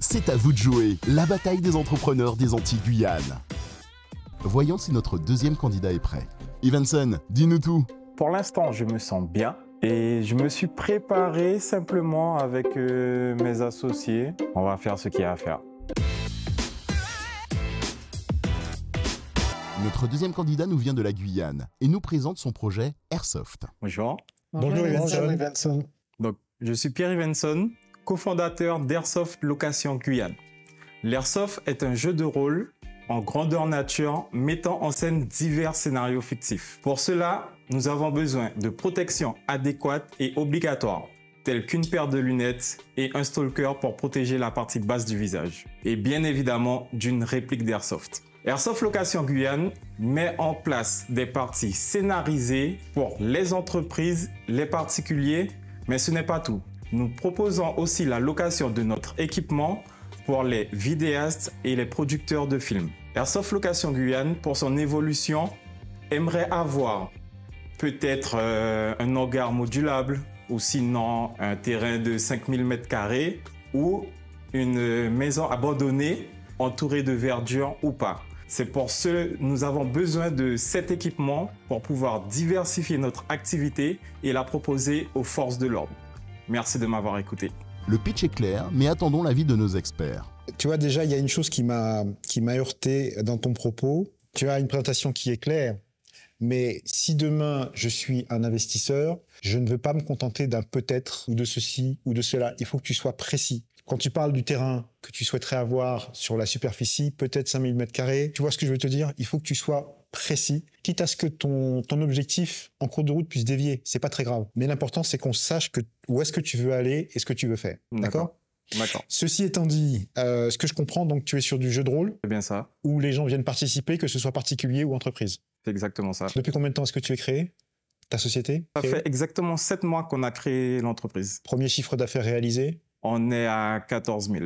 C'est à vous de jouer, la bataille des entrepreneurs des Antilles-Guyane. Voyons si notre deuxième candidat est prêt. Evenson, dis-nous tout. Pour l'instant, je me sens bien et je me suis préparé simplement avec mes associés. On va faire ce qu'il y a à faire. Notre deuxième candidat nous vient de la Guyane et nous présente son projet Airsoft. Bonjour. Bonjour Evenson. Donc, je suis Pierre Evenson, cofondateur d'Airsoft Location Guyane. L'Airsoft est un jeu de rôle en grandeur nature mettant en scène divers scénarios fictifs. Pour cela, nous avons besoin de protection adéquate et obligatoire, telles qu'une paire de lunettes et un stalker pour protéger la partie basse du visage. Et bien évidemment, d'une réplique d'Airsoft. Airsoft Location Guyane met en place des parties scénarisées pour les entreprises, les particuliers, mais ce n'est pas tout. Nous proposons aussi la location de notre équipement pour les vidéastes et les producteurs de films. Airsoft Location Guyane, pour son évolution, aimerait avoir peut-être un hangar modulable ou sinon un terrain de 5000 m² ou une maison abandonnée entourée de verdure ou pas. C'est pour ce que nous avons besoin de cet équipement pour pouvoir diversifier notre activité et la proposer aux forces de l'ordre. Merci de m'avoir écouté. Le pitch est clair, mais attendons l'avis de nos experts. Tu vois, déjà, il y a une chose qui m'a heurté dans ton propos. Tu as une présentation qui est claire, mais si demain je suis un investisseur, je ne veux pas me contenter d'un peut-être ou de ceci ou de cela. Il faut que tu sois précis. Quand tu parles du terrain que tu souhaiterais avoir sur la superficie, peut-être 5000 m², tu vois ce que je veux te dire? Il faut que tu sois précis, quitte à ce que ton objectif en cours de route puisse dévier. C'est pas très grave. Mais l'important, c'est qu'on sache où est-ce que tu veux aller et ce que tu veux faire. D'accord? D'accord. Ceci étant dit, ce que je comprends, donc tu es sur du jeu de rôle. C'est bien ça. Où les gens viennent participer, que ce soit particulier ou entreprise. C'est exactement ça. Depuis combien de temps est-ce que tu es créé? Ta société? Ça fait exactement 7 mois qu'on a créé l'entreprise. Premier chiffre d'affaires réalisé? On est à 14 000.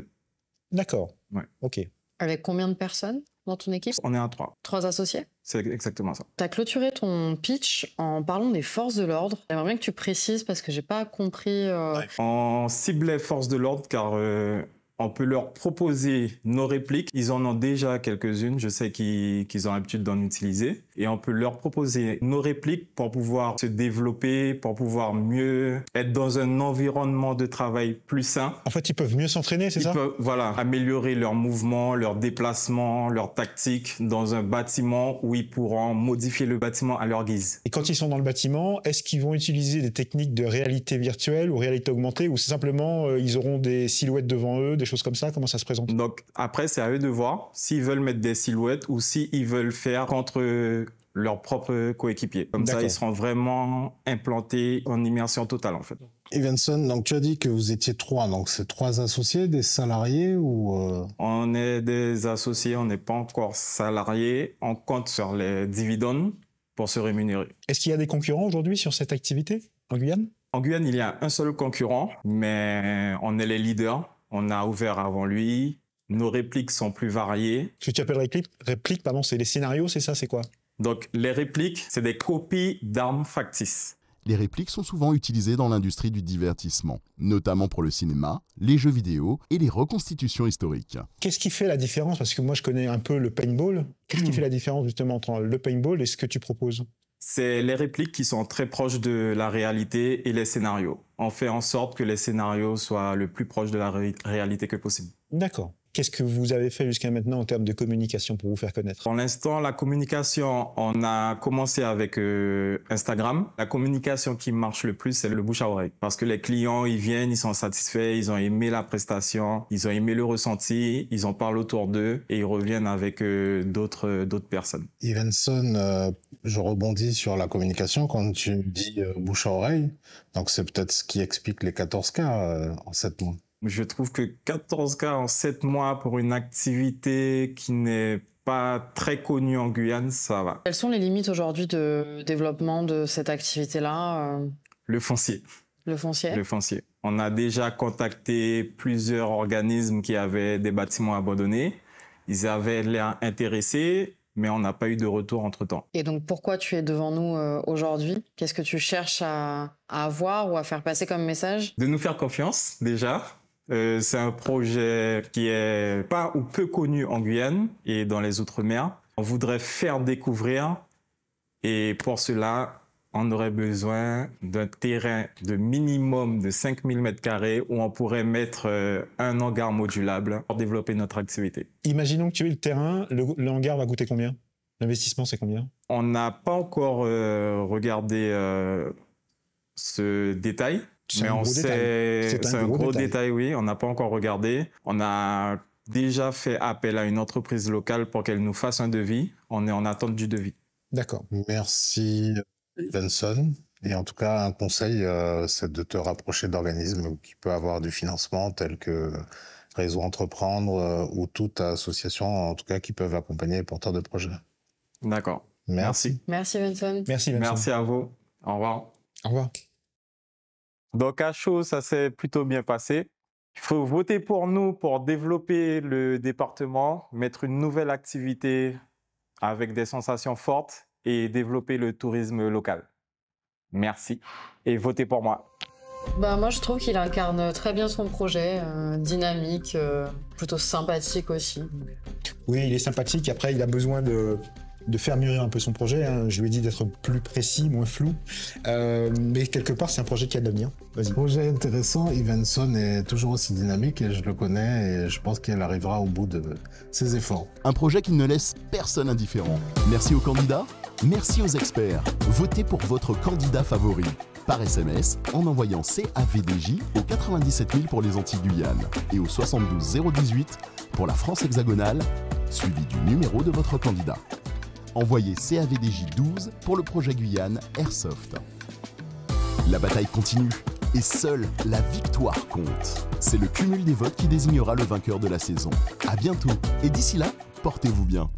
D'accord. Ouais. Ok. Avec combien de personnes dans ton équipe? On est à 3. 3 associés? C'est exactement ça. Tu as clôturé ton pitch en parlant des forces de l'ordre. J'aimerais bien que tu précises parce que j'ai pas compris. On cible les forces de l'ordre car on peut leur proposer nos répliques. Ils en ont déjà quelques-unes. Je sais qu'ils ont l'habitude d'en utiliser. Et on peut leur proposer nos répliques pour pouvoir se développer, pour pouvoir mieux être dans un environnement de travail plus sain. En fait, ils peuvent mieux s'entraîner, c'est ça? Ils peuvent, voilà, améliorer leurs mouvements, leurs déplacements, leurs tactiques dans un bâtiment où ils pourront modifier le bâtiment à leur guise. Et quand ils sont dans le bâtiment, est-ce qu'ils vont utiliser des techniques de réalité virtuelle ou réalité augmentée, ou c'est simplement ils auront des silhouettes devant eux, des choses comme ça? Comment ça se présente? Donc après, c'est à eux de voir s'ils veulent mettre des silhouettes ou s'ils veulent faire contre leurs propres coéquipiers. Comme ça, ils seront vraiment implantés en immersion totale, en fait. Evenson, donc tu as dit que vous étiez 3, donc c'est 3 associés, des salariés ou On est des associés, on n'est pas encore salariés. On compte sur les dividendes pour se rémunérer. Est-ce qu'il y a des concurrents aujourd'hui sur cette activité en Guyane? En Guyane, il y a un seul concurrent, mais on est les leaders. On a ouvert avant lui. Nos répliques sont plus variées. Ce que tu appelles réplique, pardon, c'est les scénarios, c'est ça, c'est quoi? Donc, les répliques, c'est des copies d'armes factices. Les répliques sont souvent utilisées dans l'industrie du divertissement, notamment pour le cinéma, les jeux vidéo et les reconstitutions historiques. Qu'est-ce qui fait la différence? Parce que moi, je connais un peu le paintball. Qu'est-ce qui fait la différence justement entre le paintball et ce que tu proposes? C'est les répliques qui sont très proches de la réalité et les scénarios. On fait en sorte que les scénarios soient le plus proches de la réalité que possible. D'accord. Qu'est-ce que vous avez fait jusqu'à maintenant en termes de communication pour vous faire connaître? Pour l'instant, la communication, on a commencé avec Instagram. La communication qui marche le plus, c'est le bouche à oreille. Parce que les clients, ils viennent, ils sont satisfaits, ils ont aimé la prestation, ils ont aimé le ressenti, ils en parlent autour d'eux et ils reviennent avec d'autres personnes. Evenson, je rebondis sur la communication quand tu dis bouche à oreille. Donc c'est peut-être ce qui explique les 14 cas en 7 mois. Je trouve que 14 cas en 7 mois pour une activité qui n'est pas très connue en Guyane, ça va. Quelles sont les limites aujourd'hui de développement de cette activité-là? Le foncier. Le foncier? Le foncier. On a déjà contacté plusieurs organismes qui avaient des bâtiments abandonnés. Ils avaient l'air intéressés, mais on n'a pas eu de retour entre-temps. Et donc, pourquoi tu es devant nous aujourd'hui? Qu'est-ce que tu cherches à avoir ou à faire passer comme message? De nous faire confiance, déjà. C'est un projet qui est pas ou peu connu en Guyane et dans les Outre-mer. On voudrait faire découvrir et pour cela, on aurait besoin d'un terrain de minimum de 5000 m² où on pourrait mettre un hangar modulable pour développer notre activité. Imaginons que tu aies le terrain, le hangar va coûter combien? L'investissement, c'est combien? On n'a pas encore regardé ce détail. Mais on sait, c'est un gros détail, oui. On n'a pas encore regardé. On a déjà fait appel à une entreprise locale pour qu'elle nous fasse un devis. On est en attente du devis. D'accord. Merci, Ivenson. Et en tout cas, un conseil, c'est de te rapprocher d'organismes qui peuvent avoir du financement, tels que Réseau Entreprendre ou toute association, en tout cas, qui peuvent accompagner les porteurs de projets. D'accord. Merci. Merci Vincent. Merci, Vincent. Merci à vous. Au revoir. Au revoir. Donc à chaud, ça s'est plutôt bien passé. Il faut voter pour nous pour développer le département, mettre une nouvelle activité avec des sensations fortes et développer le tourisme local. Merci et votez pour moi. Bah, moi, je trouve qu'il incarne très bien son projet, dynamique, plutôt sympathique aussi. Oui, il est sympathique. Après, il a besoin de faire mûrir un peu son projet. Hein. Je lui ai dit d'être plus précis, moins flou. Mais quelque part, c'est un projet qui a de l'avenir. Vas-y. Projet intéressant. Ivenson est toujours aussi dynamique et je le connais et je pense qu'il arrivera au bout de ses efforts. Un projet qui ne laisse personne indifférent. Merci aux candidats, merci aux experts. Votez pour votre candidat favori. Par SMS, en envoyant CAVDJ au 97 000 pour les Antilles-Guyane et au 72 018 pour la France hexagonale, suivi du numéro de votre candidat. Envoyez CAVDJ 12 pour le projet Guyane Airsoft. La bataille continue et seule la victoire compte. C'est le cumul des votes qui désignera le vainqueur de la saison. À bientôt et d'ici là, portez-vous bien.